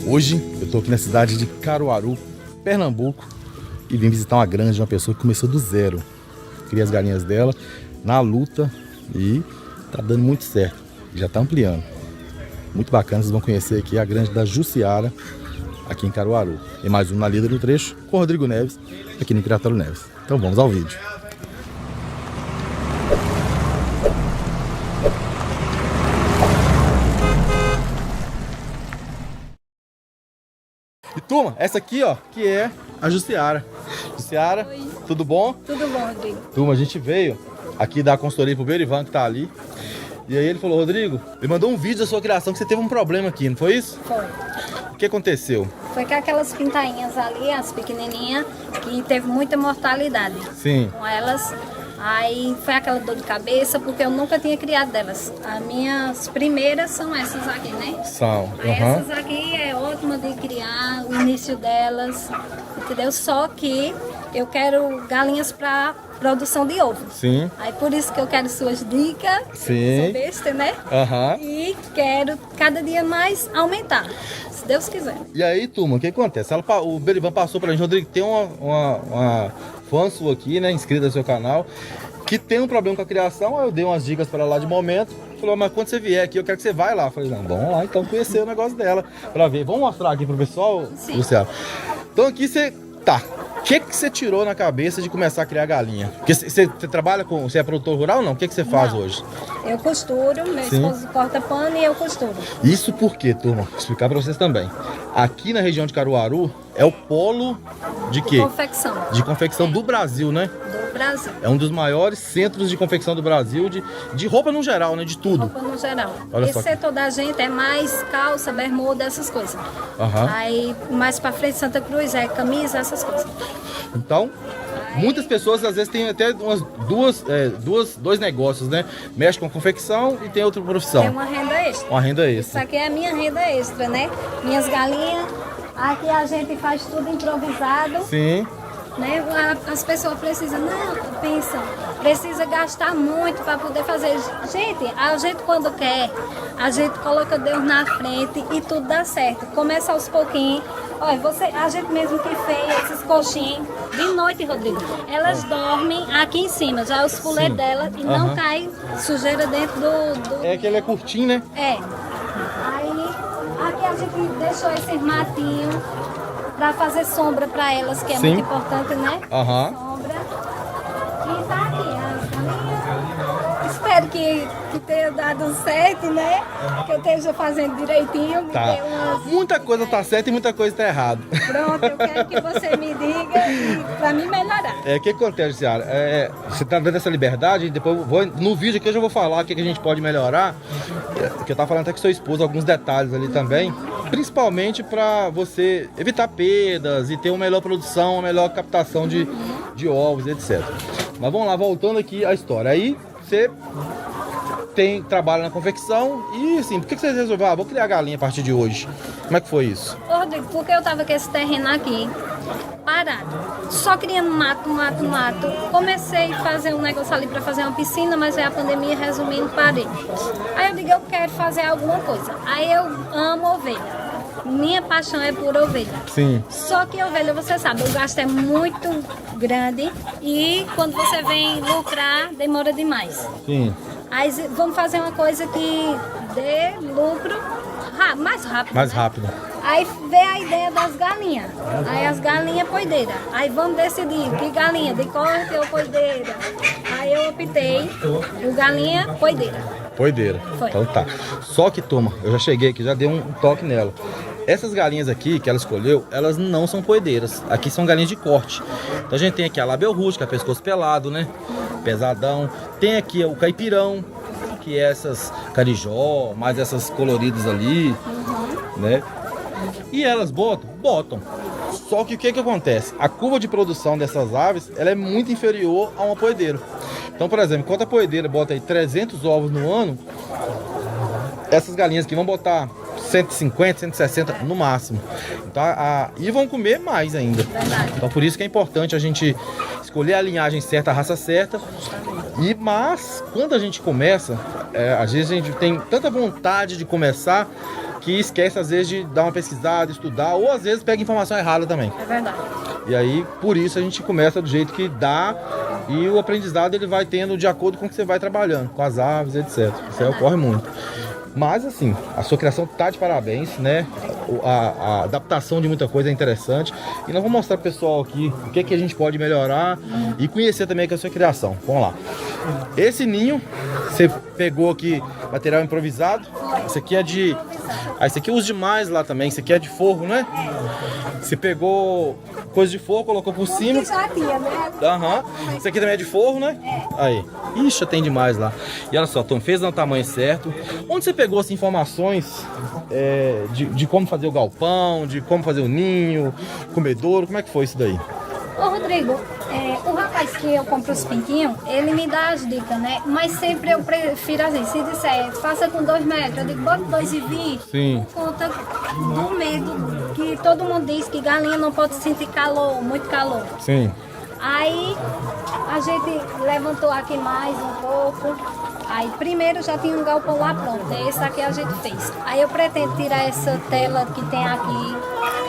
Hoje eu tô aqui na cidade de Caruaru, Pernambuco, e vim visitar uma granja de uma pessoa que começou do zero. Cria as galinhas dela na luta e tá dando muito certo. Já tá ampliando. Muito bacana, vocês vão conhecer aqui a granja da Jussiara, aqui em Caruaru. E mais um na Líder do Trecho com o Rodrigo Neves, aqui no Criatório Neves. Então vamos ao vídeo. E turma, essa aqui ó, que é a Jussiara. Jussiara, oi. Tudo bom? Tudo bom, Rodrigo. Turma, a gente veio aqui dar consultoria pro Berivan, que tá ali. E aí ele falou, Rodrigo, ele mandou um vídeo da sua criação que você teve um problema aqui, não foi isso? Foi. O que aconteceu? Foi com aquelas pintainhas ali, as pequenininhas, que teve muita mortalidade Sim. com elas. Aí foi aquela dor de cabeça, porque eu nunca tinha criado delas. As minhas primeiras são essas aqui, né? São. Aí essas aqui é ótima de criar, o início delas, entendeu? Só que eu quero galinhas para produção de ovo. Sim. Aí por isso que eu quero suas dicas. Sim. Sou besta, né? Aham. E quero cada dia mais aumentar, se Deus quiser. E aí, turma, o que acontece? O Berivan passou pra gente, Rodrigo, tem uma fã sua aqui, né, inscrita no seu canal, que tem um problema com a criação. Aí eu dei umas dicas para ela lá de momento. Falou, mas quando você vier aqui, eu quero que você vá lá. Eu falei, não, vamos lá então conhecer o negócio dela, pra ver. Vamos mostrar aqui pro pessoal, Sim. Luciano. Então aqui você... Tá. O que você tirou na cabeça de começar a criar galinha? Porque você trabalha com... Você é produtor rural ou não? O que você faz Não. hoje? Eu costuro, meu Sim. esposo corta pano e eu costuro. Isso porque, turma, vou explicar pra vocês também. Aqui na região de Caruaru é o polo de quê? Confecção De confecção do Brasil, né? do Brasil. É um dos maiores centros de confecção do Brasil, de roupa no geral, né? De tudo. Roupa no geral. Olha Esse só. setor da gente é mais calça, bermuda, essas coisas. Aham. Aí mais pra frente Santa Cruz é camisa, essas coisas. Então, muitas pessoas às vezes têm até dois negócios, né? Mexe com confecção e tem outra profissão. É uma renda extra. Uma renda Isso extra. aqui é a minha renda extra, né? Minhas galinhas. Aqui a gente faz tudo improvisado. Sim. Né? As pessoas precisam, não, pensam, precisa gastar muito para poder fazer. Gente, a gente quando quer, a gente coloca Deus na frente e tudo dá certo. Começa aos pouquinhos. Olha, a gente mesmo que fez esses coxinhos de noite, Rodrigo, elas dormem aqui em cima, já os fulé Sim. delas, e Aham. não cai sujeira dentro do... É que ele é curtinho, né? É. Aí, aqui a gente deixou esses matinhos para fazer sombra para elas, que é Sim. muito importante, né? Aham. Sombra. E tá aqui as galinhas. Espero que tenha dado certo, né? Que eu esteja fazendo direitinho. Me Tá. dê umas... Muita coisa tá certa e muita coisa tá errada. Pronto, eu quero que você me diga e para mim melhorar. O que acontece, Ciara? Você tá dando essa liberdade, depois no vídeo aqui eu já vou falar o que a gente pode melhorar. Que eu tava falando até com seu esposo alguns detalhes ali também. Principalmente para você evitar perdas e ter uma melhor produção, uma melhor captação de ovos, etc. Mas vamos lá, voltando aqui à história. Aí você trabalha na confecção e assim, por que você resolveu? Vou criar galinha a partir de hoje. Como é que foi isso? Ô, Rodrigo, porque eu tava com esse terreno aqui, parado, só criando mato. Comecei a fazer um negócio ali para fazer uma piscina, mas aí a pandemia, resumindo, parei. Aí eu digo, eu quero fazer alguma coisa. Aí eu amo ovelha. Minha paixão é por ovelha. Sim. Só que ovelha, você sabe, o gasto é muito grande e quando você vem lucrar, demora demais. Sim. Aí vamos fazer uma coisa que dê lucro mais rápido. Mais né? rápido. Aí veio a ideia das galinhas. Aí as galinhas poideiras. Aí vamos decidir que galinha, de corte ou poideira. Aí eu optei por galinha poideira. Poideira. Foi. Então tá. Só que, turma, eu já cheguei aqui, já dei um toque nela. Essas galinhas aqui que ela escolheu, elas não são poedeiras. Aqui são galinhas de corte. Então a gente tem aqui a label rústica, pescoço pelado, né? Pesadão. Tem aqui o caipirão, que é essas carijó, mais essas coloridas ali, né? E elas botam? Botam. Só que o que acontece? A curva de produção dessas aves, ela é muito inferior a uma poedeira. Então, por exemplo, enquanto a poedeira bota aí 300 ovos no ano, essas galinhas aqui vão botar 150, 160 no máximo. Então, e vão comer mais ainda. Então, por isso que é importante a gente escolher a linhagem certa, a raça certa. Mas, quando a gente começa, às vezes a gente tem tanta vontade de começar que esquece, às vezes, de dar uma pesquisada, estudar, ou às vezes pega informação errada também. É verdade. E aí, por isso, a gente começa do jeito que dá e o aprendizado ele vai tendo de acordo com o que você vai trabalhando, com as aves, etc. Isso aí ocorre muito. Mas assim, a sua criação tá de parabéns, né? A adaptação de muita coisa é interessante. E nós vamos mostrar pro pessoal aqui o que a gente pode melhorar e conhecer também a sua criação. Vamos lá. Esse ninho, você pegou aqui material improvisado. Esse aqui é de... esse aqui eu uso demais lá também. Esse aqui é de forro, né? Você pegou coisa de forro, colocou por cima. Já tinha, né? Aham. Esse aqui também é de forro, né? Aí. Ixi, tem demais lá. E olha só, Tom, fez no tamanho certo. Onde você pegou as informações de como fazer o galpão, de como fazer o ninho, comedouro? Como é que foi isso daí? Ô Rodrigo, o rapaz que eu compro os pintinhos, ele me dá as dicas, né? Mas sempre eu prefiro assim, se disser, faça com 2 metros, eu digo, bota 2,20. Sim. Por conta do medo que todo mundo diz que galinha não pode sentir calor, muito calor. Sim. Aí a gente levantou aqui mais um pouco. Aí primeiro já tinha um galpão lá pronto, esse aqui a gente fez. Aí eu pretendo tirar essa tela que tem aqui,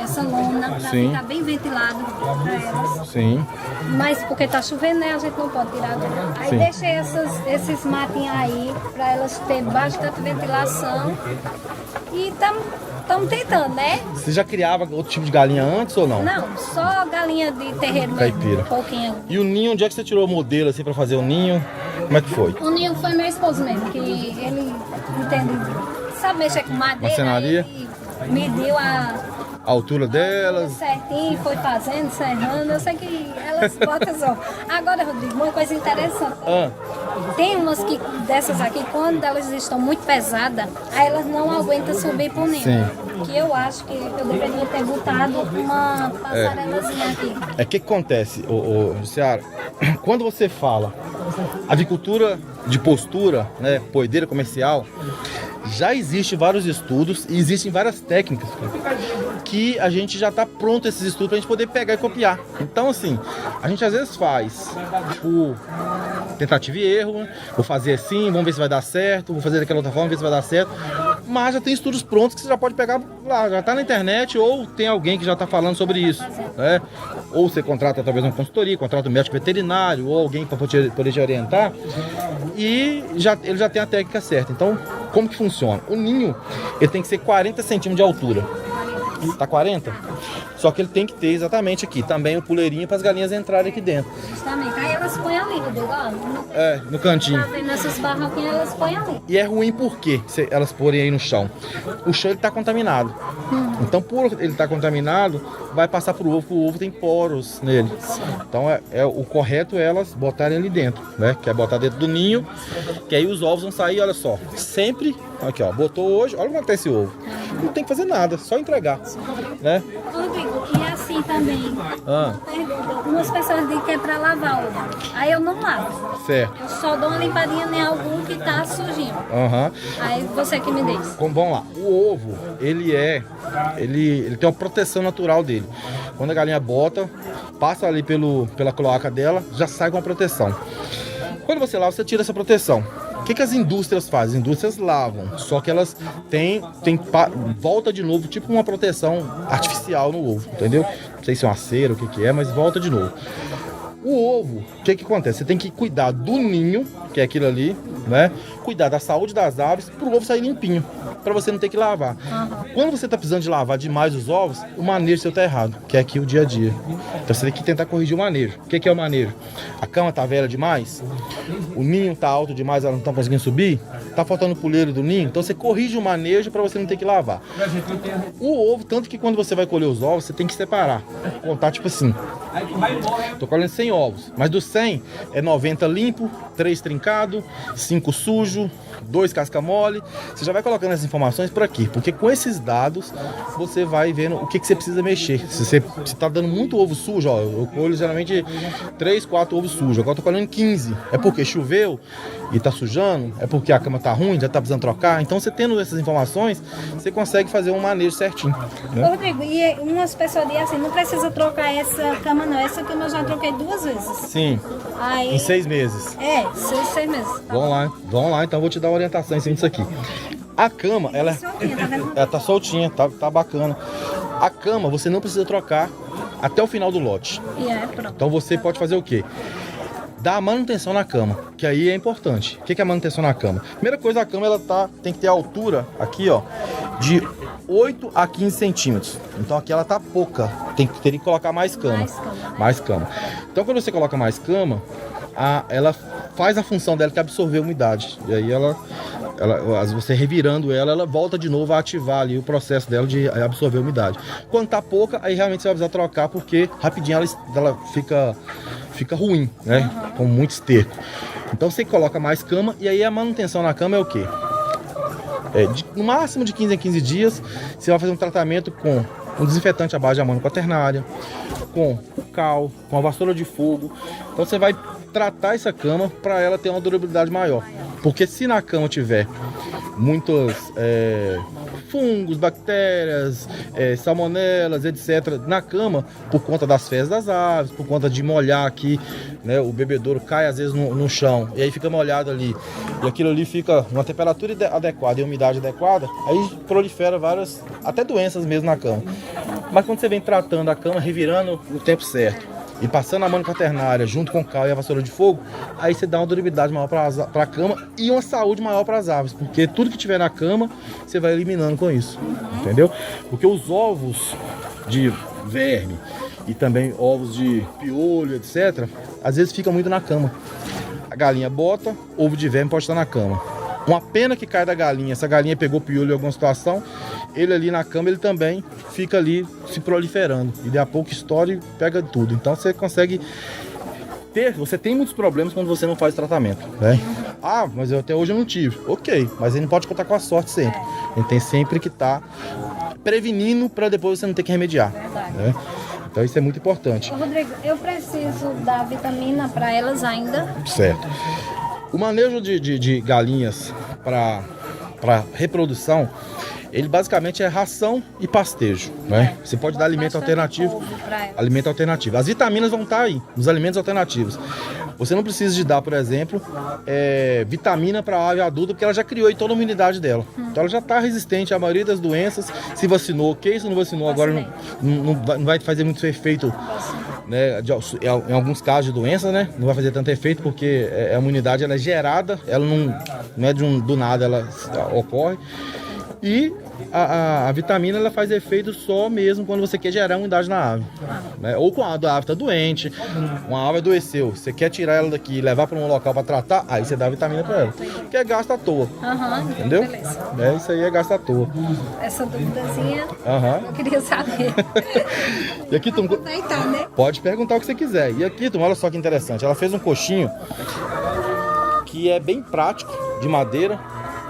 essa lona, pra Sim. ficar bem ventilado pra elas. Sim. Mas porque tá chovendo, né? A gente não pode tirar agora. Aí Sim. deixei esses matinhos aí pra elas terem bastante ventilação. E estamos tentando, né? Você já criava outro tipo de galinha antes ou não? Não, só galinha de terreiro mesmo, Caipira. um pouquinho. E o ninho, onde é que você tirou o modelo assim pra fazer o ninho? Como é que foi? O ninho foi meu esposo mesmo, que ele entende, sabe mexer com madeira. Marcenaria? Ele mediu a altura delas. certinho, foi fazendo, serrando. Eu sei que elas botam só. Agora, Rodrigo, uma coisa interessante. Ah, Tem umas dessas aqui, quando elas estão muito pesadas, aí elas não aguentam subir pro ninho. Sim. Que eu acho que eu deveria ter botado uma passarelazinha aqui. o que acontece, Luciara? Quando você fala avicultura de postura, né, poedeira comercial, já existe vários estudos e existem várias técnicas que a gente já está pronto esses estudos para a gente poder pegar e copiar. Então, assim, a gente às vezes faz por tentativa e erro, né? Vou fazer assim, vamos ver se vai dar certo, vou fazer daquela outra forma, ver se vai dar certo. Mas já tem estudos prontos que você já pode pegar lá, já está na internet ou tem alguém que já está falando sobre isso, né? Ou você contrata através de uma consultoria, contrata um médico veterinário ou alguém para poder te orientar e ele já tem a técnica certa. Então, como que funciona? O ninho, ele tem que ser 40 centímetros de altura. Tá 40? Só que ele tem que ter exatamente aqui também o puleirinho para as galinhas entrarem aqui dentro. Justamente. Aí elas põem ali, Rodrigo, ó. No cantinho. Tá vendo essas barraquinhas, elas põem ali. E é ruim porque se elas porem aí no chão. O chão ele tá contaminado. Então, por ele estar contaminado, vai passar pro ovo, porque o ovo tem poros nele. Então, o correto é elas botarem ali dentro, né? Que é botar dentro do ninho, que aí os ovos vão sair, olha só. Sempre, aqui ó, botou hoje, olha como é que tá esse ovo. Não tem que fazer nada, só entregar, né? Rodrigo, e assim também, Ah, pergunta, umas pessoas dizem que é pra lavar ovo. Aí eu não lavo. certo. Eu só dou uma limpadinha em algum que tá sujinho. Aham. Aí você que me diz. Vamos lá, o ovo, ele tem uma proteção natural dele. Quando a galinha bota, passa ali pela cloaca dela, já sai com a proteção. Quando você lava, você tira essa proteção. O que as indústrias fazem? As indústrias lavam, só que elas volta de novo, tipo uma proteção artificial no ovo, entendeu? Não sei se é uma cera, o que é, mas volta de novo. O ovo, o que acontece? Você tem que cuidar do ninho, que é aquilo ali, né? Cuidar da saúde das aves, para o ovo sair limpinho, para você não ter que lavar. Quando você está precisando de lavar demais os ovos, o manejo seu tá errado, que é aqui o dia a dia. Então você tem que tentar corrigir o manejo. O que é o manejo? A cama tá velha demais, o ninho tá alto demais, ela não tá conseguindo subir, tá faltando o puleiro do ninho, então você corrige o manejo para você não ter que lavar. O ovo, tanto que quando você vai colher os ovos, você tem que separar, contar tipo assim. Tô colhendo 100 ovos, mas dos 100 é 90 limpo, 3 trincados trincado, 5 sujo, 2 casca mole. Você já vai colocando essas informações por aqui, porque com esses dados você vai vendo o que você precisa mexer. Se você tá dando muito ovo sujo, ó, eu colho geralmente 3, 4 ovos sujos, agora eu tô colhendo 15. É porque choveu e tá sujando? É porque a cama tá ruim, já tá precisando trocar? Então você tendo essas informações, você consegue fazer um manejo certinho, né? Rodrigo, e umas pessoas dizem assim, não precisa trocar essa cama não, essa cama eu já troquei 2 vezes. Sim, Aí, em 6 meses. 6 meses. Vamos lá, então eu vou te dar uma orientação em cima disso aqui. A cama, ela Soltinha, tá vendo? tá soltinha, tá bacana. A cama você não precisa trocar até o final do lote. E pronto. Então você pode fazer o quê? Dar a manutenção na cama, que aí é importante. O que é a manutenção na cama? Primeira coisa, a cama tem que ter a altura aqui, ó, de 8 a 15 centímetros. Então aqui ela tá pouca, teria que colocar mais cama. Mais cama. Então quando você coloca mais cama, ela faz a função dela que é absorver a umidade. E aí você revirando ela volta de novo a ativar ali o processo dela de absorver a umidade. Quando tá pouca, aí realmente você vai precisar trocar, porque rapidinho ela fica ruim, né? Com muito esterco. Então você coloca mais cama, e aí a manutenção na cama é o quê? No máximo de 15 em 15 dias, você vai fazer um tratamento com um desinfetante à base de amônio quaternário, com o cal, com a vassoura de fogo. Então você vai tratar essa cama para ela ter uma durabilidade maior. Porque se na cama tiver muitos fungos, bactérias, salmonelas, etc. na cama, por conta das fezes das aves, por conta de molhar aqui, né, o bebedouro cai às vezes no chão, e aí fica molhado ali, e aquilo ali fica numa temperatura adequada e umidade adequada, aí prolifera várias, até doenças mesmo na cama. Mas quando você vem tratando a cama, revirando no tempo certo, e passando a amônio quaternária junto com o cal e a vassoura de fogo, aí você dá uma durabilidade maior para a cama e uma saúde maior para as aves, porque tudo que tiver na cama você vai eliminando com isso, entendeu? Porque os ovos de verme e também ovos de piolho, etc., às vezes fica muito na cama. A galinha bota, ovo de verme pode estar na cama. Uma pena que cai da galinha, se a galinha pegou piolho em alguma situação, ele ali na cama, ele também fica ali se proliferando. E de a pouco estoura e pega tudo. Então você consegue você tem muitos problemas quando você não faz tratamento, né? Ah, mas até hoje eu não tive. Ok, mas ele não pode contar com a sorte sempre. Ele tem sempre que estar prevenindo para depois você não ter que remediar, né? Então isso é muito importante. Ô, Rodrigo, eu preciso dar vitamina para elas ainda? Certo. O manejo de galinhas para reprodução, ele basicamente é ração e pastejo, né? Você pode dar alimento alternativo. Alimento alternativo. As vitaminas vão estar aí, nos alimentos alternativos. Você não precisa de dar, por exemplo, vitamina para a ave adulta, porque ela já criou aí toda a imunidade dela. Então ela já está resistente à maioria das doenças. Se vacinou, ok. Se não vacinou, agora não vai fazer muito efeito, né? Em alguns casos de doença, né? Não vai fazer tanto efeito, porque a imunidade ela é gerada, ela não é do nada, ela ocorre. E a vitamina ela faz efeito só mesmo quando você quer gerar imunidade na ave, né? Ou quando a ave está doente, uma ave adoeceu, você quer tirar ela daqui e levar para um local para tratar, aí você dá a vitamina para ela, que é gasto à toa, entendeu? Beleza. Isso aí é gasto à toa. Essa duvidazinha eu queria saber. E aqui, Tom, então, né? pode perguntar o que você quiser. E aqui, Tom, olha só que interessante, ela fez um coxinho que é bem prático, de madeira,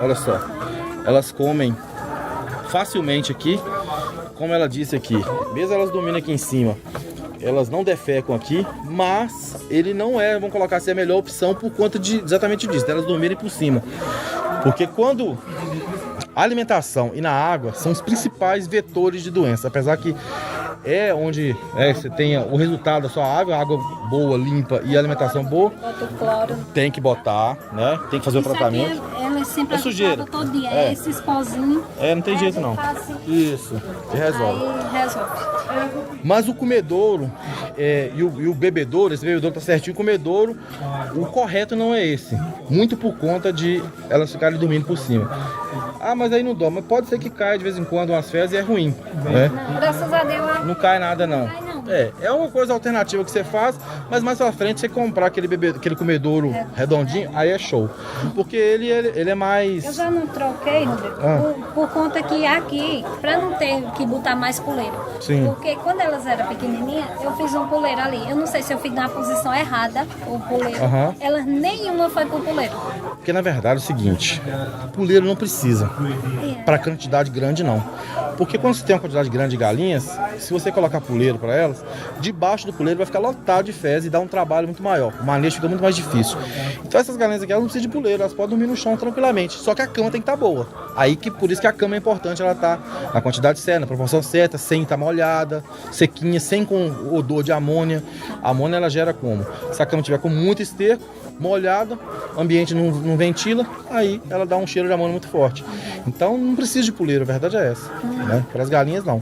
olha só. Elas comem facilmente aqui, como ela disse aqui, mesmo elas dormindo aqui em cima, elas não defecam aqui, mas ele não é, vamos colocar assim, a melhor opção por conta exatamente disso, delas dormirem por cima. Porque quando a alimentação e na água são os principais vetores de doença, apesar que é onde você tenha o resultado da sua água boa, limpa e alimentação boa, bota o cloro. Tem que botar, né? Tem que fazer o tratamento. Ela sempre sujeira. Todo dia, esses pozinhos. Não tem jeito não. Isso, e resolve. Aí resolve. Mas o comedouro e o bebedouro, esse bebedouro tá certinho, o comedouro, o correto não é esse. Muito por conta de elas ficarem dormindo por cima. Ah, mas aí não dorme. Pode ser que caia de vez em quando umas fezes e é ruim, né? Não, graças a Deus. Não cai nada não. É uma coisa alternativa que você faz, mas mais pra frente você comprar aquele comedouro redondinho, aí é show. Porque ele é mais... Eu já não troquei, Rodrigo, por conta que aqui, pra não ter que botar mais puleiro. Sim. Porque quando elas eram pequenininhas, eu fiz um puleiro ali. Eu não sei se eu fiz na posição errada, o puleiro. Elas nenhuma foi pro puleiro. Porque na verdade é o seguinte, puleiro não precisa, para quantidade grande não. Porque quando você tem uma quantidade grande de galinhas, se você colocar puleiro para elas, debaixo do puleiro vai ficar lotado de fezes e dá um trabalho muito maior. O manejo fica muito mais difícil. Então essas galinhas aqui, elas não precisam de puleiro, elas podem dormir no chão tranquilamente. Só que a cama tem que estar boa. Aí que por isso que a cama é importante, ela tá na quantidade certa, na proporção certa, sem estar molhada, sequinha, sem com odor de amônia. A amônia ela gera como? Se a cama tiver com muito esterco, molhada, o ambiente não ventila, aí ela dá um cheiro de amônia muito forte. Então não precisa de puleiro, a verdade é essa. Né? Para as galinhas não.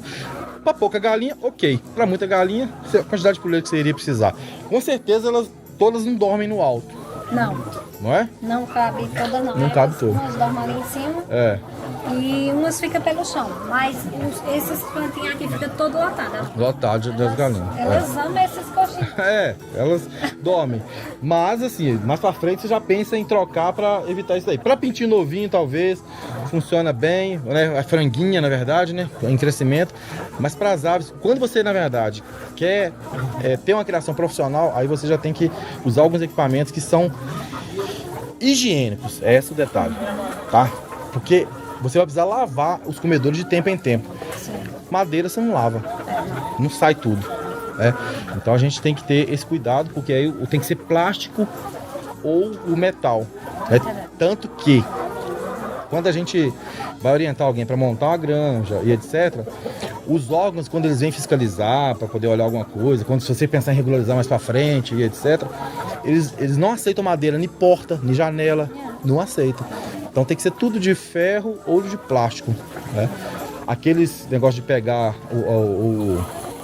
Para pouca galinha, ok. Para muita galinha, a quantidade de puleiro que você iria precisar. Com certeza elas todas não dormem no alto. Não é? Não cabe toda não. Não cabe toda. Umas dormem ali em cima. E umas ficam pelo chão. Mas esses plantinhos aqui ficam todo lotados. Lotado das galinhas. Elas amam esses coxinhos. Elas dormem. Mas assim, mais pra frente você já pensa em trocar pra evitar isso aí. Pra pintinho novinho, talvez, funciona bem, né? A franguinha, na verdade, né? Em crescimento. Mas para as aves, quando você, na verdade, quer ter uma criação profissional, aí você já tem que usar alguns equipamentos que são higiênicos. Esse é o detalhe, tá? Porque você vai precisar lavar os comedores de tempo em tempo. Madeira você não lava, não sai tudo. Então a gente tem que ter esse cuidado, porque aí tem que ser plástico ou o metal. Tanto que quando a gente vai orientar alguém para montar uma granja e etc., os órgãos, quando eles vêm fiscalizar para poder olhar alguma coisa, quando se você pensar em regularizar mais para frente e etc., eles não aceitam madeira, nem porta, nem janela, não aceitam. Então tem que ser tudo de ferro ou de plástico, né? Aqueles negócios de pegar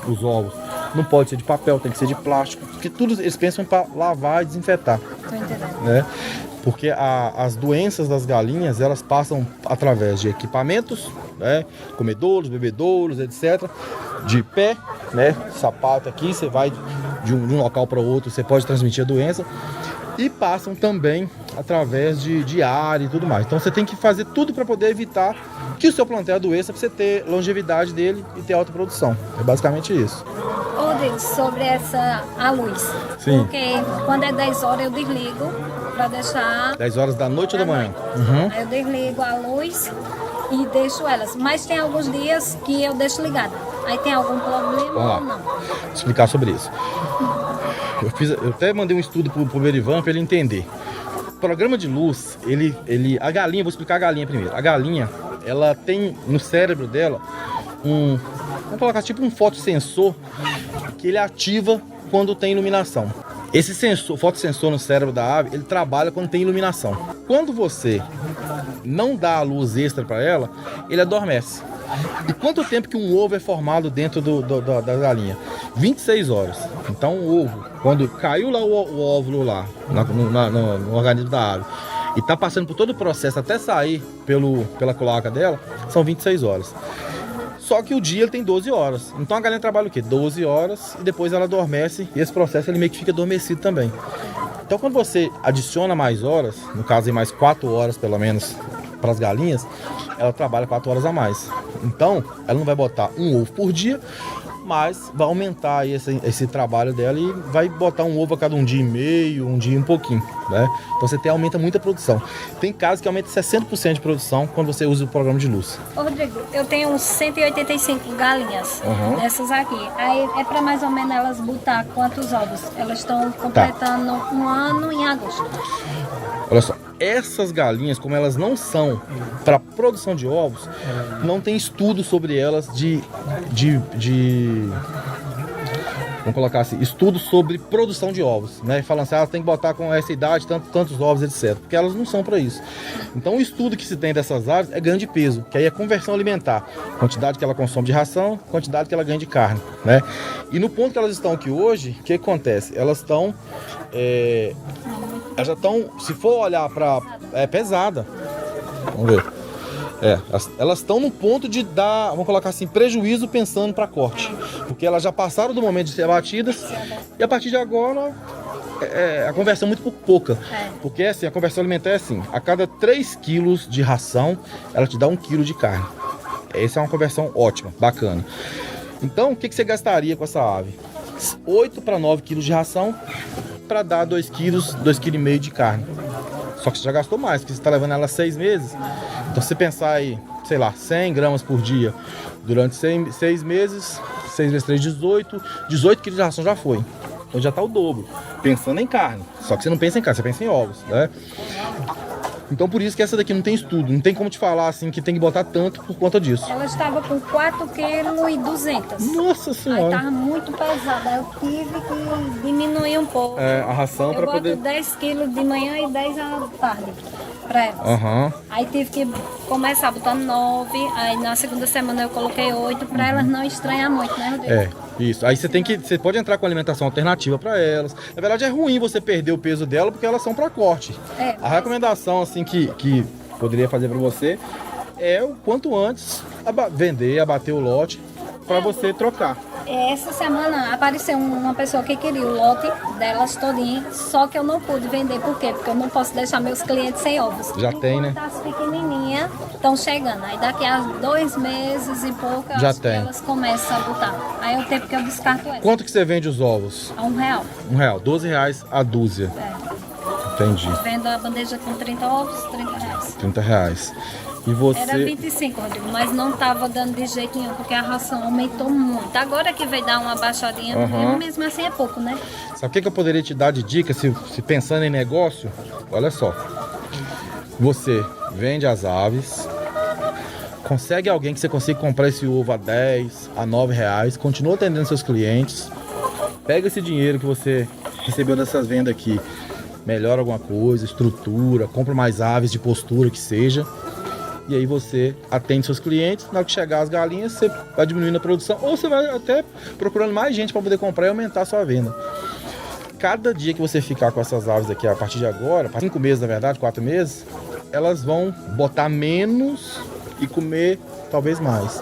os ovos não pode ser de papel, tem que ser de plástico, porque tudo eles pensam para lavar e desinfetar. Tô entendendo. Né? Porque as doenças das galinhas, elas passam através de equipamentos, né? Comedouros, bebedouros, etc. De pé, né? Sapato aqui, você vai de um local para outro, você pode transmitir a doença. E passam também através de ar e tudo mais. Então você tem que fazer tudo para poder evitar que o seu plantel adoeça, para você ter longevidade dele e ter alta produção. É basicamente isso. Rodrigo, sobre a luz. Sim. Porque quando é 10 horas eu desligo para deixar... 10 horas da noite ou da manhã? Aí eu desligo a luz e deixo elas. Mas tem alguns dias que eu deixo ligada. Aí tem algum problema ou não? Vou explicar sobre isso. Eu até mandei um estudo pro Berivan para ele entender. O programa de luz, a galinha, vou explicar a galinha primeiro. A galinha, ela tem no cérebro dela vamos colocar tipo um fotossensor que ele ativa quando tem iluminação. Esse fotossensor no cérebro da ave, ele trabalha quando tem iluminação. Quando você não dá a luz extra para ela, ele adormece. E quanto tempo que um ovo é formado dentro da galinha? 26 horas. Então o ovo, quando caiu lá o óvulo lá no organismo da ave e tá passando por todo o processo até sair pela cloaca dela, são 26 horas. Só que o dia ele tem 12 horas. Então a galinha trabalha o quê? 12 horas e depois ela adormece e esse processo ele meio que fica adormecido também. Então quando você adiciona mais horas, no caso mais 4 horas pelo menos para as galinhas, ela trabalha 4 horas a mais. Então ela não vai botar um ovo por dia, mas vai aumentar aí esse trabalho dela e vai botar um ovo a cada um dia e meio, um dia e um pouquinho, né? Então você aumenta muita produção. Tem casos que aumenta 60% de produção quando você usa o programa de luz. Ô, Rodrigo, eu tenho uns 185 galinhas dessas aqui. Aí é para mais ou menos elas botar quantos ovos? Elas estão completando um ano em agosto. Olha só, essas galinhas, como elas não são para produção de ovos, não tem estudo sobre elas vamos colocar assim, estudo sobre produção de ovos, né? Falando assim, elas tem que botar com essa idade tantos ovos, etc. Porque elas não são para isso. Então o estudo que se tem dessas aves é ganho de peso, que aí é conversão alimentar. Quantidade que ela consome de ração, quantidade que ela ganha de carne, né? E no ponto que elas estão aqui hoje, o que acontece? Elas estão... elas já estão, se for olhar para... É pesada. Vamos ver. Elas estão no ponto de dar, vamos colocar assim, prejuízo pensando para corte. Porque elas já passaram do momento de ser abatidas e a partir de agora a conversão é muito pouca. Porque assim, a conversão alimentar é assim, a cada 3 quilos de ração, ela te dá 1 quilo de carne. Essa é uma conversão ótima, bacana. Então, o que você gastaria com essa ave? 8 para 9 quilos de ração para dar 2 quilos, 2,5 kg de carne. Só que você já gastou mais, porque você está levando ela 6 meses. Então, se você pensar aí, sei lá, 100 gramas por dia durante 6 meses, 6 vezes 3, 18 quilos de ração já foi. Então já está o dobro, pensando em carne. Só que você não pensa em carne, você pensa em ovos, né? Então por isso que essa daqui não tem estudo, não tem como te falar assim que tem que botar tanto por conta disso. Ela estava com 4,2 kg. Nossa senhora! Aí estava muito pesada, eu tive que diminuir um pouco. A ração para poder... Eu boto 10 kg de manhã e 10 à tarde para elas. Aí tive que começar botando 9, aí na segunda semana eu coloquei 8 para elas não estranhar muito, né, Rodrigo? Isso. Aí você pode entrar com alimentação alternativa para elas. Na verdade é ruim você perder o peso dela porque elas são para corte. A recomendação assim que poderia fazer para você é o quanto antes vender, abater o lote para você trocar. Essa semana apareceu uma pessoa que queria o lote delas todinho, só que eu não pude vender. Por quê? Porque eu não posso deixar meus clientes sem ovos. Já tem, né? As pequenininhas estão chegando. Aí daqui a 2 meses e pouco, já acho tem. Que elas começam a botar. Aí é o tempo que eu descarto elas. Quanto que você vende os ovos? A R$1. R$1, 12 reais a dúzia. Entendi. Vendo a bandeja com 30 ovos, R$30. R$30. E você... Era 25, Rodrigo, mas não estava dando de jeito nenhum, porque a ração aumentou muito. Agora que veio dar uma baixadinha, mesmo assim é pouco, né? Sabe o que eu poderia te dar de dica, se pensando em negócio? Olha só. Você vende as aves, consegue alguém que você consiga comprar esse ovo a 10, a 9 reais, continua atendendo seus clientes, pega esse dinheiro que você recebeu dessas vendas aqui, melhora alguma coisa, estrutura, compra mais aves de postura que seja. E aí você atende seus clientes, na hora que chegar as galinhas, você vai diminuindo a produção, ou você vai até procurando mais gente para poder comprar e aumentar a sua venda. Cada dia que você ficar com essas aves aqui, a partir de agora, 5 meses na verdade, 4 meses, elas vão botar menos e comer talvez mais.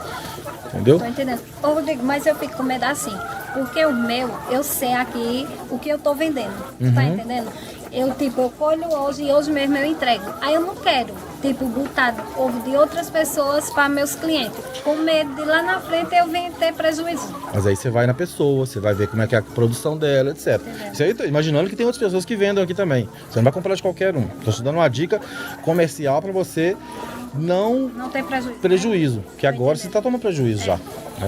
Entendeu? Tô entendendo. Ô Rodrigo, mas eu fico com medo assim, porque o meu, eu sei aqui o que eu tô vendendo. Tá entendendo? Eu colho hoje e hoje mesmo eu entrego. Aí eu não quero, botar ovo de outras pessoas para meus clientes. Com medo de lá na frente eu venho ter prejuízo. Mas aí você vai na pessoa, você vai ver como é que é a produção dela, etc. Isso aí, imaginando que tem outras pessoas que vendem aqui também. Você não vai comprar de qualquer um. Estou te dando uma dica comercial para você não tem prejuízo. Que agora você está tomando prejuízo já.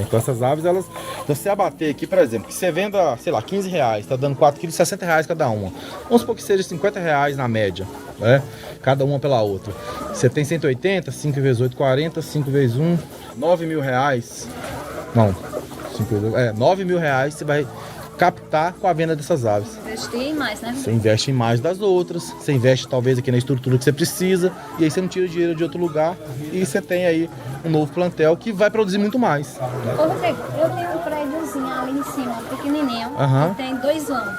Então essas aves, elas... Então se abater aqui, por exemplo, que você venda, sei lá, 15 reais, tá dando 4 quilos, 60 reais cada uma. Vamos supor que seja 50 reais na média, né? Cada uma pela outra. Você tem 180, 5 vezes 8, 40, 5 vezes 1, 9 mil reais. Não, 9 mil reais você vai captar com a venda dessas aves. Investir em mais, né? Você investe em mais das outras, você investe talvez aqui na estrutura que você precisa, e aí você não tira dinheiro de outro lugar, e você tem aí um novo plantel que vai produzir muito mais. Ô Rodrigo, eu tenho um prédiozinho ali em cima, pequenininho, que tem 2 anos.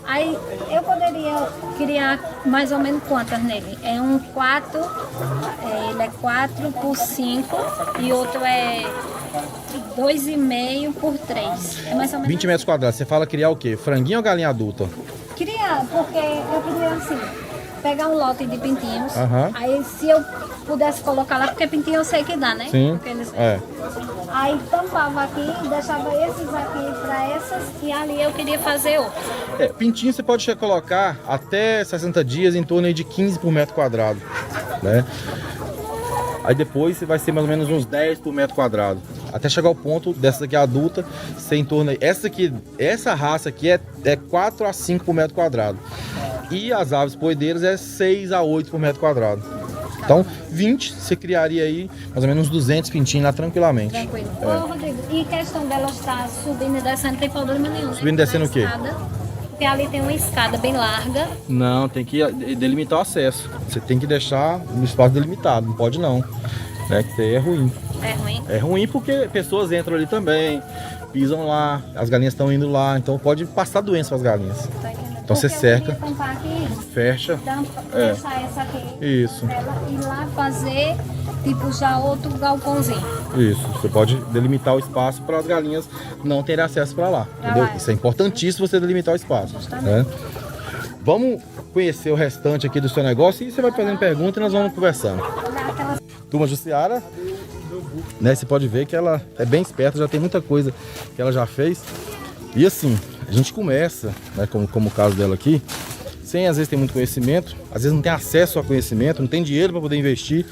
Aí eu poderia criar mais ou menos quantas nele? É um 4, ele é 4 por 5 e outro é 2,5 por 3. É mais ou menos 20 metros quadrados. Você fala criar o quê? Franguinho ou galinha adulta? Criar, porque eu queria assim, pegar um lote de pintinhos. Aí se eu pudesse colocar lá, porque pintinho eu sei que dá, né? Sim. Porque eles... Aí tampava aqui, deixava esses aqui para essas e ali eu queria fazer outro. Pintinho você pode colocar até 60 dias em torno aí de 15 por metro quadrado, né? Aí depois você vai ser mais ou menos uns 10 por metro quadrado. Até chegar ao ponto dessa aqui adulta, ser em torno aí. Essa raça aqui é 4 a 5 por metro quadrado. E as aves poedeiras é 6 a 8 por metro quadrado. Então, 20, você criaria aí mais ou menos uns 200 pintinhos lá tranquilamente. Tranquilo. Ô, Rodrigo, e questão dela estar subindo e descendo, não tem problema nenhum, né? Subindo e descendo o quê? Porque ali tem uma escada bem larga. Não, tem que delimitar o acesso. Você tem que deixar no espaço delimitado, não pode não. Né? Que aí é ruim. É ruim? É ruim porque pessoas entram ali também, pisam lá, as galinhas estão indo lá, então pode passar doença para as galinhas. Então você cerca, aqui, fecha, deixar essa aqui, isso. ela ir lá fazer tipo já outro galpãozinho. Isso, você pode delimitar o espaço para as galinhas não terem acesso para lá, entendeu? lá. Isso é importantíssimo, você delimitar o espaço. Justamente. Né? Vamos conhecer o restante aqui do seu negócio e você vai fazendo pergunta e nós vamos conversando. Turma Jussiara, né, você pode ver que ela é bem esperta, já tem muita coisa que ela já fez. E assim, a gente começa, né, como o caso dela aqui, sem às vezes ter muito conhecimento, às vezes não tem acesso a conhecimento, não tem dinheiro para poder investir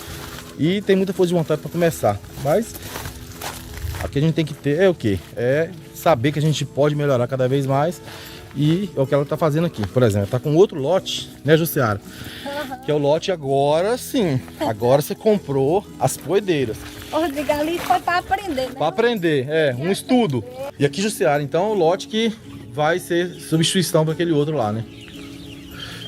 e tem muita força de vontade para começar. Mas o que a gente tem que ter é o quê? É saber que a gente pode melhorar cada vez mais e é o que ela está fazendo aqui. Por exemplo, está com outro lote, né, Jussiara? Que é o lote agora sim. Agora você comprou as poedeiras. O Rodrigo ali foi para aprender, né? Para aprender, um estudo. E aqui, Jussiara, então é o lote que vai ser substituição para aquele outro lá, né?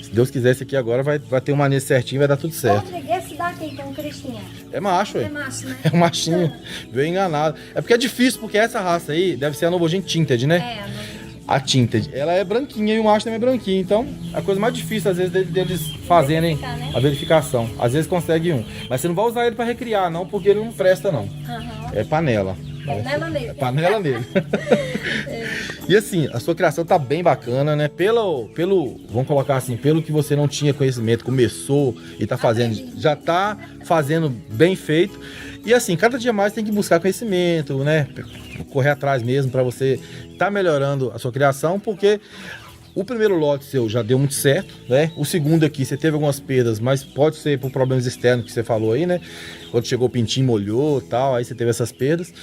Se Deus quiser, esse aqui agora vai ter um manejo certinho, vai dar tudo certo. Rodrigo, esse daqui com o Cristinha. É macho, É macho, né? É um machinho. Veio enganado. É porque é difícil, porque essa raça aí deve ser a Novogen Tinted, né? A Tinted, ela é branquinha e o macho também é branquinho. Então, a coisa mais difícil, às vezes, deles fazerem né? a verificação. Às vezes consegue um. Mas você não vai usar ele para recriar, não, porque ele não presta, não. É panela. Panela nele. É panela nele. E assim, a sua criação tá bem bacana, né? Vamos colocar assim, pelo que você não tinha conhecimento, começou e tá fazendo, já tá fazendo bem feito. E assim, cada dia mais tem que buscar conhecimento, né? Correr atrás mesmo para você tá melhorando a sua criação, porque o primeiro lote seu já deu muito certo, né? O segundo aqui, você teve algumas perdas, mas pode ser por problemas externos que você falou aí, né? Quando chegou o pintinho, molhou e tal, aí você teve essas perdas.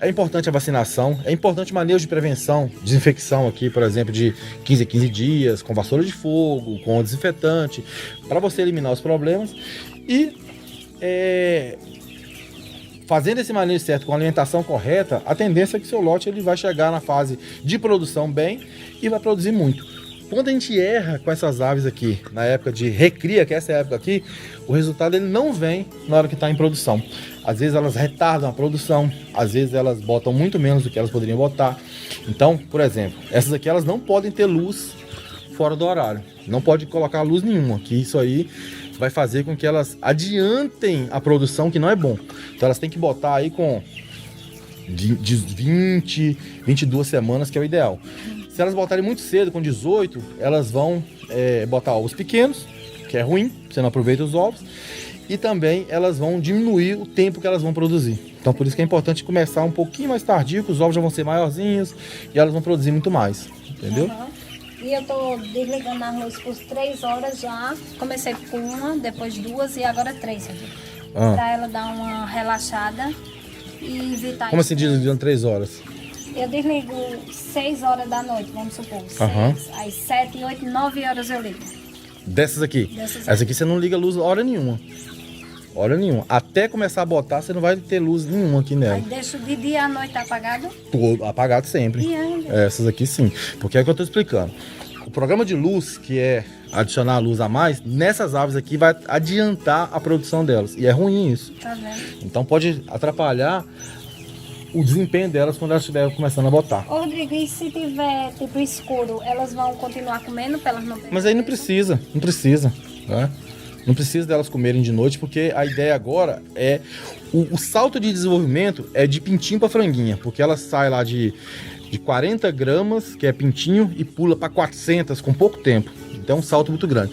É importante a vacinação, é importante o manejo de prevenção, desinfecção aqui, por exemplo, de 15 a 15 dias, com vassoura de fogo, com desinfetante, para você eliminar os problemas. E fazendo esse manejo certo, com a alimentação correta, a tendência é que seu lote ele vai chegar na fase de produção bem e vai produzir muito. Quando a gente erra com essas aves aqui, na época de recria, que essa é a época aqui, o resultado ele não vem na hora que está em produção. Às vezes elas retardam a produção, às vezes elas botam muito menos do que elas poderiam botar. Então, por exemplo, essas aqui elas não podem ter luz fora do horário. Não pode colocar luz nenhuma, que isso aí vai fazer com que elas adiantem a produção, que não é bom. Então elas têm que botar aí com de 20, 22 semanas, que é o ideal. Se elas botarem muito cedo, com 18, elas vão botar ovos pequenos, que é ruim, você não aproveita os ovos. E também elas vão diminuir o tempo que elas vão produzir. Então por isso que é importante começar um pouquinho mais tardio, que os ovos já vão ser maiorzinhos e elas vão produzir muito mais, entendeu? E eu tô desligando a luz por 3 horas já. Comecei com uma, depois 2 e agora 3. Pra ela dar uma relaxada e evitar... Como assim desligando 3 horas? Eu desligo 6 horas da noite, vamos supor. 6, aí 7, 8, 9 horas eu ligo. Dessas aqui? Essa aqui você não liga luz hora nenhuma. Hora nenhuma. Até começar a botar, você não vai ter luz nenhuma aqui nela. Aí deixo de dia à noite apagado? Todo apagado sempre. Essas aqui sim. Porque é o que eu tô explicando. O programa de luz, que é adicionar luz a mais, nessas aves aqui vai adiantar a produção delas. E é ruim isso. Tá vendo? Então pode atrapalhar o desempenho delas quando elas estiverem começando a botar. Ô, Rodrigo, e se tiver tipo escuro, elas vão continuar comendo pra elas não perderem? Mas aí não precisa, né? Não precisa delas comerem de noite, porque a ideia agora é... O salto de desenvolvimento é de pintinho para franguinha, porque ela sai lá de 40 gramas, que é pintinho, e pula para 400 com pouco tempo. Então é um salto muito grande.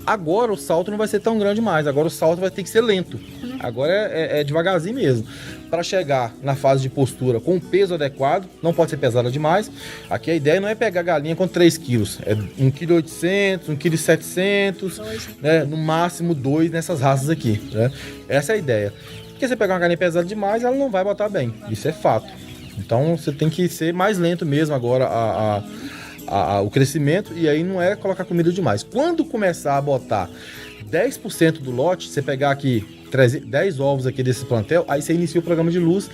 Agora o salto não vai ser tão grande mais, agora o salto vai ter que ser lento. Agora é devagarzinho mesmo. Para chegar na fase de postura com o peso adequado, não pode ser pesada demais. Aqui a ideia não é pegar galinha com 3 quilos, é 1,8 kg, 1,7 kg, né? No máximo 2 nessas raças aqui, né? Essa é a ideia. Porque você pegar uma galinha pesada demais, ela não vai botar bem, isso é fato. Então você tem que ser mais lento mesmo agora o crescimento, e aí não é colocar comida demais. Quando começar a botar 10% do lote, você pegar aqui 10 ovos aqui desse plantel, aí você inicia o programa de luz,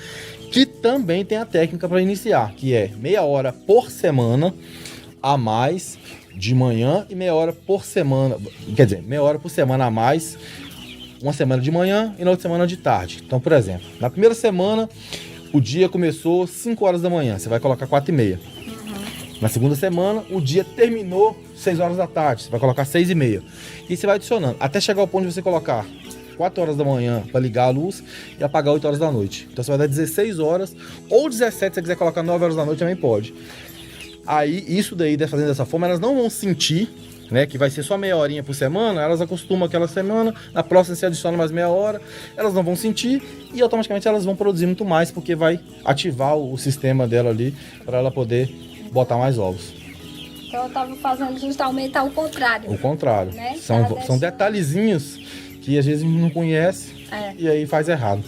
que também tem a técnica para iniciar, que é meia hora por semana a mais de manhã e meia hora por semana, quer dizer, meia hora por semana a mais, uma semana de manhã e na outra semana de tarde. Então, por exemplo, na primeira semana o dia começou 5 horas da manhã, você vai colocar 4h30. Na segunda semana, o dia terminou 6 horas da tarde, você vai colocar 6h30. E você vai adicionando, até chegar ao ponto de você colocar 4 horas da manhã para ligar a luz e apagar 8 horas da noite. Então você vai dar 16 horas ou 17 se você quiser colocar 9 horas da noite também pode. Aí isso daí, fazendo dessa forma, elas não vão sentir, né, que vai ser só meia horinha por semana, elas acostumam aquela semana, na próxima se adiciona mais meia hora, elas não vão sentir e automaticamente elas vão produzir muito mais porque vai ativar o sistema dela ali para ela poder botar mais ovos. Então eu tava fazendo justamente ao contrário. O contrário. Né? São detalhezinhos que às vezes a gente não conhece e aí faz errado.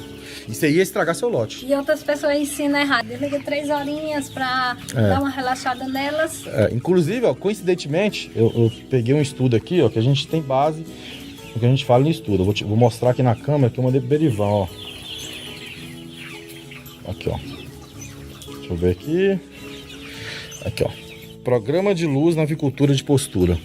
Isso aí ia estragar seu lote. E outras pessoas ensinam errado. Desliga 3 horinhas pra dar uma relaxada nelas. Inclusive, ó, coincidentemente, eu peguei um estudo aqui, ó, que a gente tem base no que a gente fala em estudo. Eu vou mostrar aqui na câmera que eu mandei pro Berivan, ó. Aqui, ó. Deixa eu ver aqui. Aqui, ó. Programa de luz na avicultura de postura.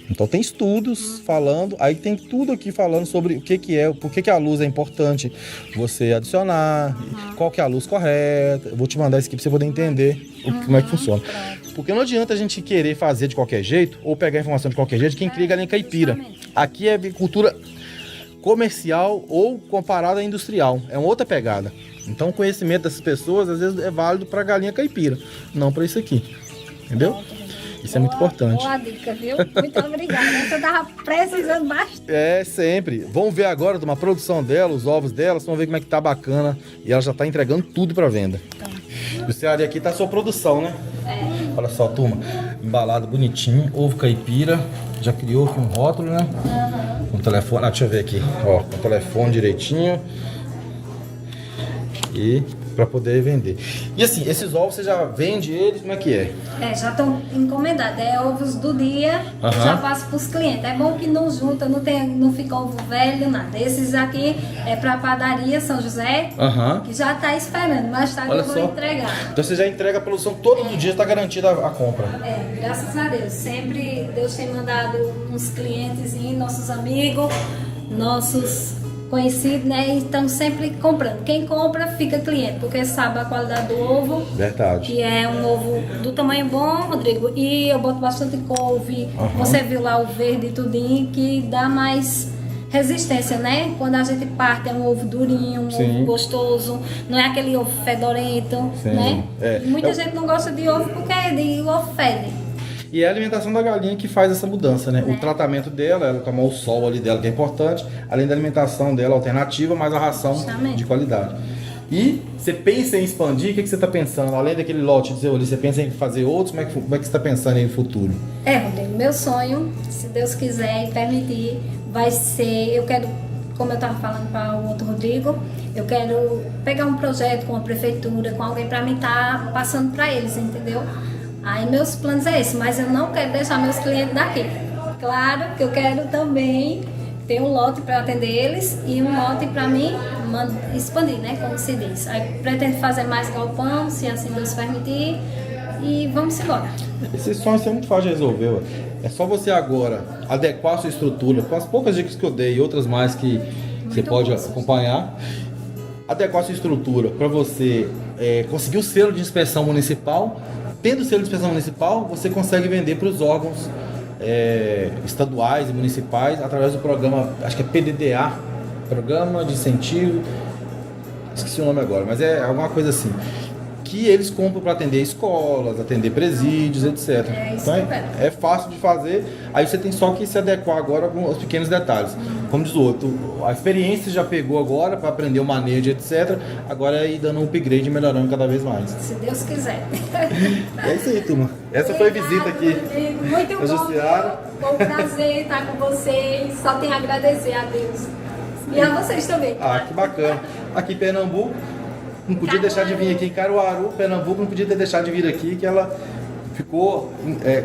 Então tem estudos falando, aí tem tudo aqui falando sobre o que é, por que a luz é importante você adicionar, qual que é a luz correta. Eu vou te mandar isso aqui pra você poder entender como é que funciona. Porque não adianta a gente querer fazer de qualquer jeito ou pegar a informação de qualquer jeito. Quem cria galinha caipira. Aqui é avicultura comercial ou comparada à industrial. É uma outra pegada. Então o conhecimento dessas pessoas às vezes é válido para galinha caipira, não para isso aqui. Entendeu? Isso é muito importante. Boa dica, viu? Muito obrigada. Você tava precisando bastante. É, sempre. Vamos ver agora uma produção dela, os ovos dela, vamos ver como é que tá bacana. E ela já tá entregando tudo para venda. E o Ceará aqui tá a sua produção, né? Olha só, turma. Embalado bonitinho, ovo caipira. Já criou aqui um rótulo, né? Com o telefone. Deixa eu ver aqui. Ó, com o telefone direitinho. E para poder vender. E assim, esses ovos você já vende eles, como é que é? Já estão encomendados, ovos do dia, já passo para os clientes. É bom que não junta, não fica ovo velho, nada. Esses aqui é para padaria São José, que já está esperando, mais tarde eu vou entregar. Então você já entrega a produção todos os dias, está garantida a compra. Graças a Deus. Sempre Deus tem mandado uns clientes, nossos amigos, nossos conhecido, né? E estão sempre comprando. Quem compra fica cliente, porque sabe a qualidade do ovo. Verdade. Que é um ovo do tamanho bom, Rodrigo. E eu boto bastante couve. Você viu lá o verde e tudinho, que dá mais resistência, né? Quando a gente parte é um ovo durinho, um ovo gostoso. Não é aquele ovo fedorento, né? Muita gente não gosta de ovo porque o ovo fede. E é a alimentação da galinha que faz essa mudança, né? O tratamento dela, ela tomar o sol ali dela, que é importante, além da alimentação dela alternativa, mas a ração de qualidade. E você pensa em expandir, o que você está pensando? Além daquele lote de ali, você pensa em fazer outros? Como é que você está pensando aí no futuro? Rodrigo, meu sonho, se Deus quiser e permitir, vai ser, eu quero, como eu estava falando para o outro Rodrigo, eu quero pegar um projeto com a prefeitura, com alguém para mim estar passando para eles, entendeu? Aí meus planos é esse, mas eu não quero deixar meus clientes daqui. Claro que eu quero também ter um lote para atender eles e um lote para mim expandir, né, como se diz. Aí pretendo fazer mais galpão, se assim Deus permitir, e vamos embora. Esse sonho é muito fácil de resolver. É só você agora adequar a sua estrutura, com as poucas dicas que eu dei e outras mais que você pode acompanhar. Adequar a sua estrutura para você conseguir o selo de inspeção municipal. Tendo o selo de inspeção municipal, você consegue vender para os órgãos estaduais e municipais através do programa, acho que é PDDA, Programa de Incentivo, esqueci o nome agora, mas é alguma coisa assim, que eles compram para atender escolas, atender presídios, etc. Então é fácil de fazer, aí você tem só que se adequar agora aos pequenos detalhes. Como diz o outro, a experiência já pegou agora para aprender o manejo, etc. Agora é ir dando um upgrade e melhorando cada vez mais. Se Deus quiser. É isso aí, turma. Essa foi a visita aqui. Muito bom. Foi um prazer estar com vocês. Só tenho a agradecer a Deus. E a vocês também. Que bacana. Aqui em Pernambuco, não podia deixar de vir aqui em Caruaru, Pernambuco, não podia deixar de vir aqui, que ela ficou,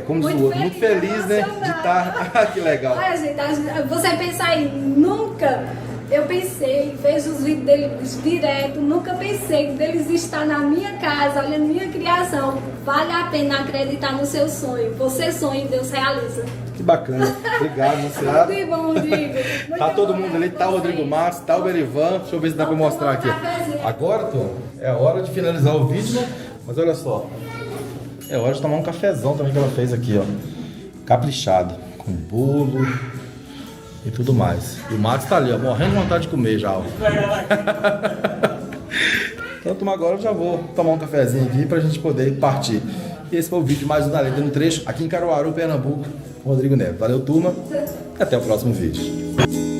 como diz o outro, muito feliz, né, de estar. Que legal. Olha, gente, você pensa aí, nunca eu pensei, vejo os vídeos deles direto, nunca pensei deles estar na minha casa, olhando minha criação. Vale a pena acreditar no seu sonho. Você sonha e Deus realiza. Que bacana. Obrigado, Luciano. Muito bom, Rodrigo. Tá todo mundo ali, tá o Rodrigo Matos, tá o Berivan. Deixa eu ver se dá pra mostrar aqui. Agora, Tom, é a hora de finalizar o vídeo, né? Mas olha só. É hora de tomar um cafezão também que ela fez aqui, ó. Caprichado. Com bolo. e tudo mais. E o Max tá ali, ó, morrendo de vontade de comer já, ó. Então, turma, agora eu já vou tomar um cafezinho aqui pra gente poder partir. E esse foi o vídeo mais um da Lenda no Trecho, aqui em Caruaru, Pernambuco, com o Rodrigo Neves. Valeu, turma, e até o próximo vídeo.